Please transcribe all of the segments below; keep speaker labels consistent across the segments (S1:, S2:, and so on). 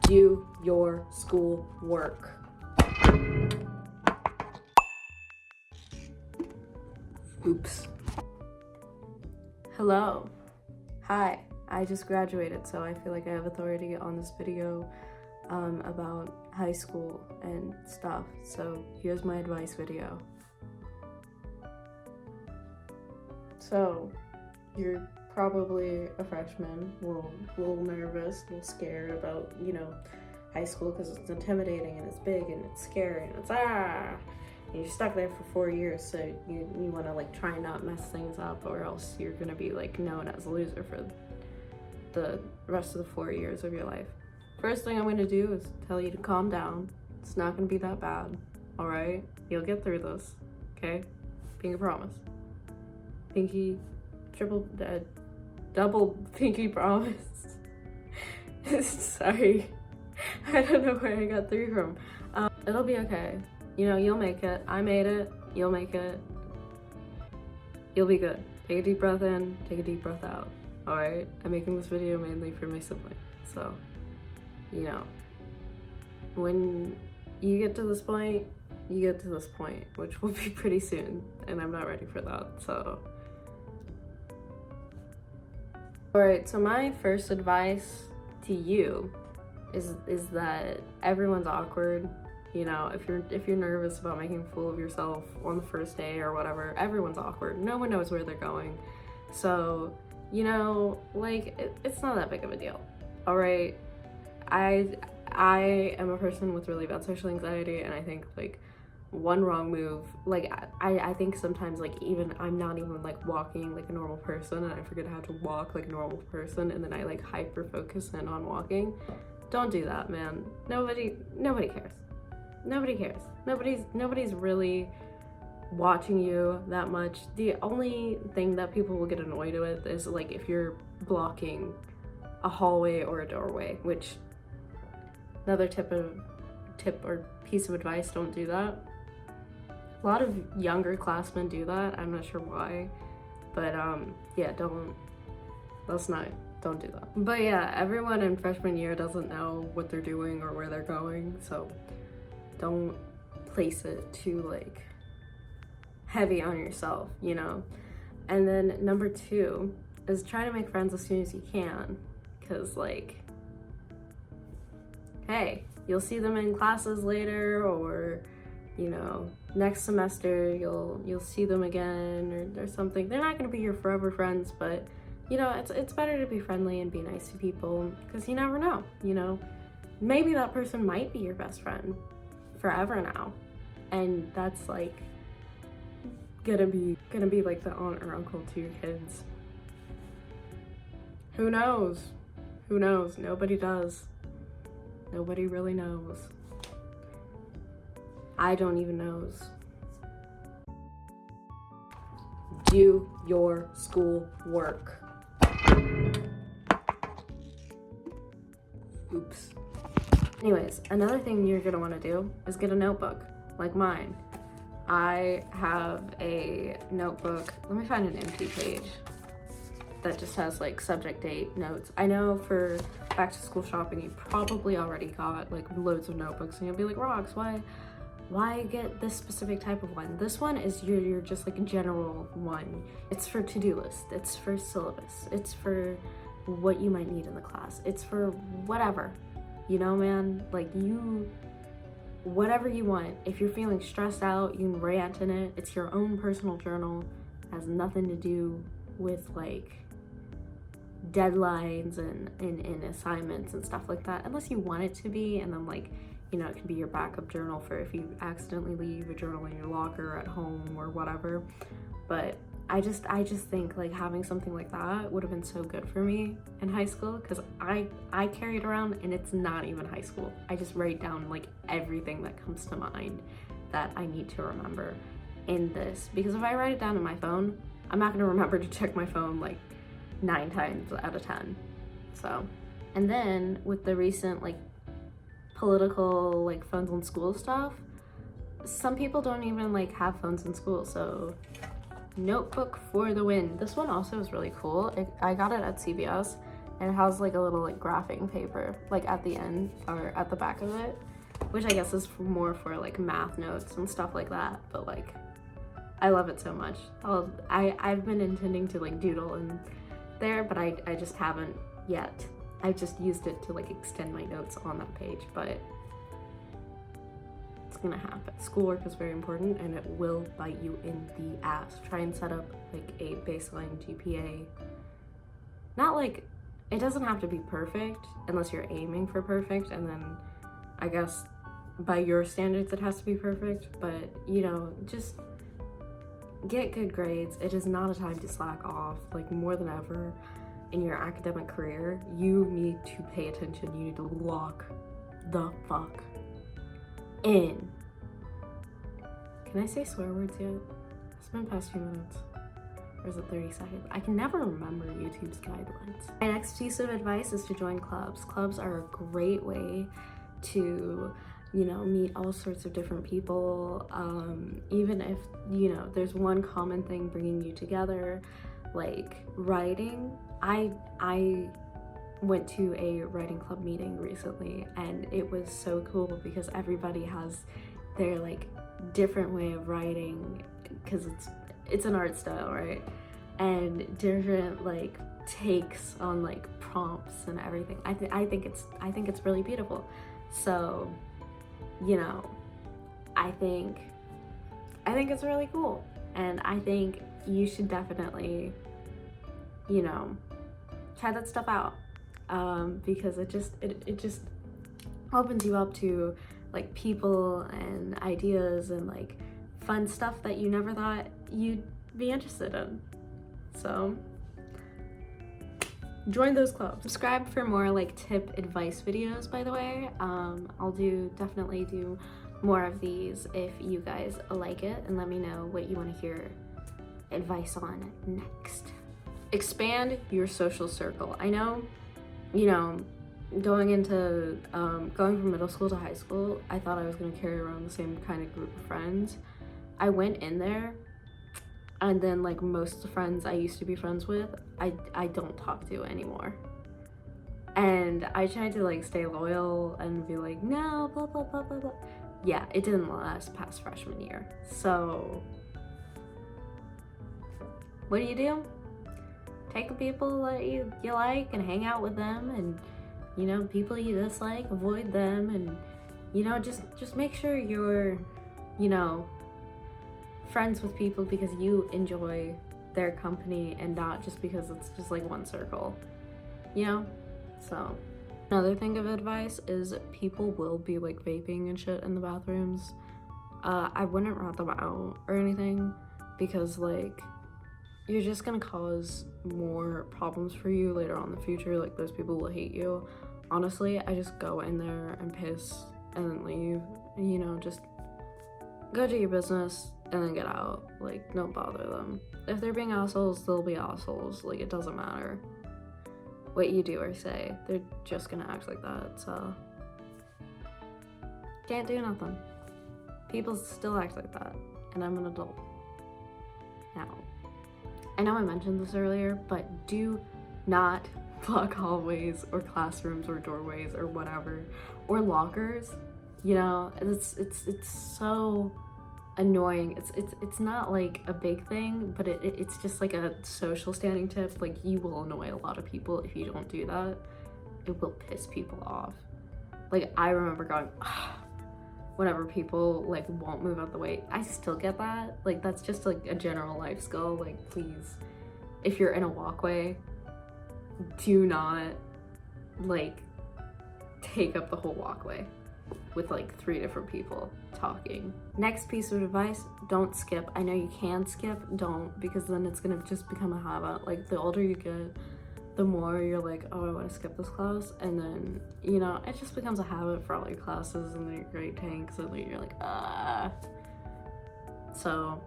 S1: Do your school work. Oops. Hello. Hi. I just graduated, so I feel like I have authority on this video about high school and stuff. So here's my advice video. So you're probably a freshman, a little nervous, a little scared about, high school because it's intimidating and it's big and it's scary and it's and you're stuck there for 4 years, so you want to like try and not mess things up, or else you're gonna be like known as a loser for the rest of the 4 years of your life. First thing I'm gonna do is tell you to calm down. It's not gonna be that bad, all right? You'll get through this, okay? Pinky promise. Pinky, double pinky promise. Sorry, I don't know where I got 3 from. It'll be okay. You'll make it. I made it. You'll make it. You'll be good. Take a deep breath in, take a deep breath out. All right? I'm making this video mainly for my sibling. So, when you get to this point, you get to this point, which will be pretty soon. And I'm not ready for that, so. All right, so my first advice to you is that everyone's awkward. If you're nervous about making a fool of yourself on the first day or whatever, everyone's awkward. No one knows where they're going. So, it's not that big of a deal. All right. I am a person with really bad social anxiety, and I think one wrong move, I think sometimes even I'm not even walking like a normal person, and I forget how to walk like a normal person, and then I hyper focus in on walking. Don't do that, man. Nobody cares. Nobody cares. Nobody's really watching you that much. The only thing that people will get annoyed with is if you're blocking a hallway or a doorway, which another tip or piece of advice, don't do that. A lot of younger classmen do that. I'm not sure why, but yeah, don't do that. But yeah, everyone in freshman year doesn't know what they're doing or where they're going, so don't place it too heavy on yourself, And then number 2 is try to make friends as soon as you can, because hey, you'll see them in classes later, or next semester you'll see them again or something. They're not going to be your forever friends, but it's better to be friendly and be nice to people, because you never know. Maybe that person might be your best friend forever now, and that's gonna be the aunt or uncle to your kids. Who knows? Nobody does. Nobody really knows. I don't even knows. Do your school work. Oops. Anyways, another thing you're gonna want to do is get a notebook like mine. I have a notebook. Let me find an empty page that just has subject date notes. I know for back to school shopping, you probably already got loads of notebooks, and you'll be like, Rox, why get this specific type of one? This one is your just general one. It's for to-do list. It's for syllabus. It's for what you might need in the class. It's for whatever. Man, whatever you want. If you're feeling stressed out, you can rant in it. It's your own personal journal. It has nothing to do with deadlines and assignments and stuff like that, unless you want it to be. And then it can be your backup journal for if you accidentally leave a journal in your locker at home or whatever. But I just think having something like that would have been so good for me in high school, because I carry it around, and it's not even high school. I just write down everything that comes to mind that I need to remember in this, because if I write it down in my phone, I'm not going to remember to check my phone 9 times out of 10. So, and then with the recent political phones in school stuff, some people don't even have phones in school, so notebook for the win. This one also is really cool. I got it at CVS. and it has like a little like graphing paper like at the end or at the back of it, which I guess is more for like math notes and stuff like that, but like I love it so much. I've been intending to like doodle in there, but I just haven't yet. I just used it to like extend my notes on that page, but it's gonna happen. Schoolwork is very important and it will bite you in the ass. Try and set up like a baseline GPA. Not like, it doesn't have to be perfect unless you're aiming for perfect, and then I guess by your standards it has to be perfect, but you know, just get good grades. It is not a time to slack off. Like, more than ever in your academic career, you need to pay attention. You need to lock the fuck in. Can I say swear words yet? It's been past 2 minutes. Or is it 30 seconds? I can never remember YouTube's guidelines. My next piece of advice is to join clubs. Clubs are a great way to, you know, meet all sorts of different people. Even if, you know, there's one common thing bringing you together, like writing. I went to a writing club meeting recently, and it was so cool because everybody has their like different way of writing, because it's an art style, right? And different like takes on like prompts and everything. I think it's really beautiful. So, you know, I think it's really cool, and I think you should definitely, you know, try that stuff out, because it just opens you up to like people and ideas and like fun stuff that you never thought you'd be interested in. So join those clubs. Subscribe for more like tip advice videos, by the way. I'll definitely do more of these if you guys like it, and let me know what you want to hear advice on next. Expand your social circle. I know, you know, going from middle school to high school, I thought I was going to carry around the same kind of group of friends. I went in there, and then like most of the friends I used to be friends with, I don't talk to anymore. And I tried to like stay loyal and be like, no, blah, blah, blah, blah, blah. Yeah, it didn't last past freshman year. So what do? Take the people that you like and hang out with them, and you know, people you dislike, avoid them, and you know, just make sure you're, you know, friends with people because you enjoy their company and not just because it's just like one circle, you know? So another thing of advice is people will be like vaping and shit in the bathrooms. I wouldn't rat them out or anything, because like you're just gonna cause more problems for you later on in the future. Like, those people will hate you. Honestly, I just go in there and piss and then leave, and, you know, just go do your business and then get out. Like, don't bother them. If they're being assholes, they'll be assholes. Like, it doesn't matter what you do or say. They're just gonna act like that, so can't do nothing. People still act like that, and I'm an adult now. I know I mentioned this earlier, but do not block hallways or classrooms or doorways or whatever, or lockers. You know, it's so annoying. It's not like a big thing, but it's just like a social standing tip. Like, you will annoy a lot of people if you don't do that. It will piss people off. Like, I remember going, whenever people like won't move out the way. I still get that. Like, that's just like a general life skill. Like, please, if you're in a walkway, do not like take up the whole walkway with like 3 different people talking. Next piece of advice, don't skip. I know you can skip, don't, because then it's gonna just become a habit. Like, the older you get, the more you're like, oh, I want to skip this class, and then, you know, it just becomes a habit for all your classes, and then your grade tanks, and then you're like, ah. So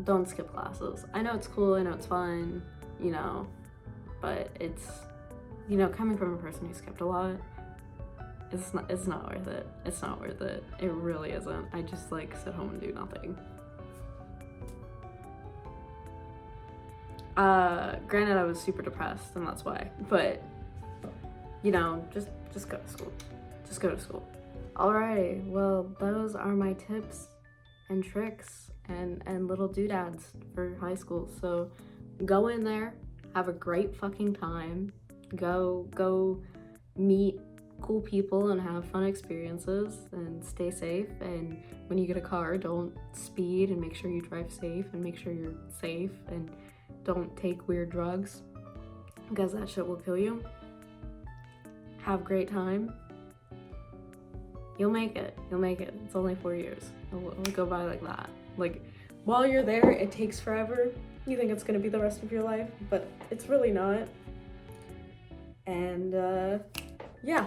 S1: don't skip classes. I know it's cool, I know it's fun, you know, but it's, you know, coming from a person who skipped a lot, it's not worth it. It's not worth it. It really isn't. I just like sit home and do nothing. Granted, I was super depressed, and that's why, but you know, just go to school. Just go to school. Alrighty, well, those are my tips and tricks and little doodads for high school. So go in there, have a great fucking time. Go meet cool people and have fun experiences and stay safe. And when you get a car, don't speed and make sure you drive safe and make sure you're safe and don't take weird drugs because that shit will kill you. Have a great time. You'll make it. You'll make it. It's only 4 years. It'll go by like that. Like, while you're there, it takes forever. You think it's gonna be the rest of your life, but it's really not. And yeah,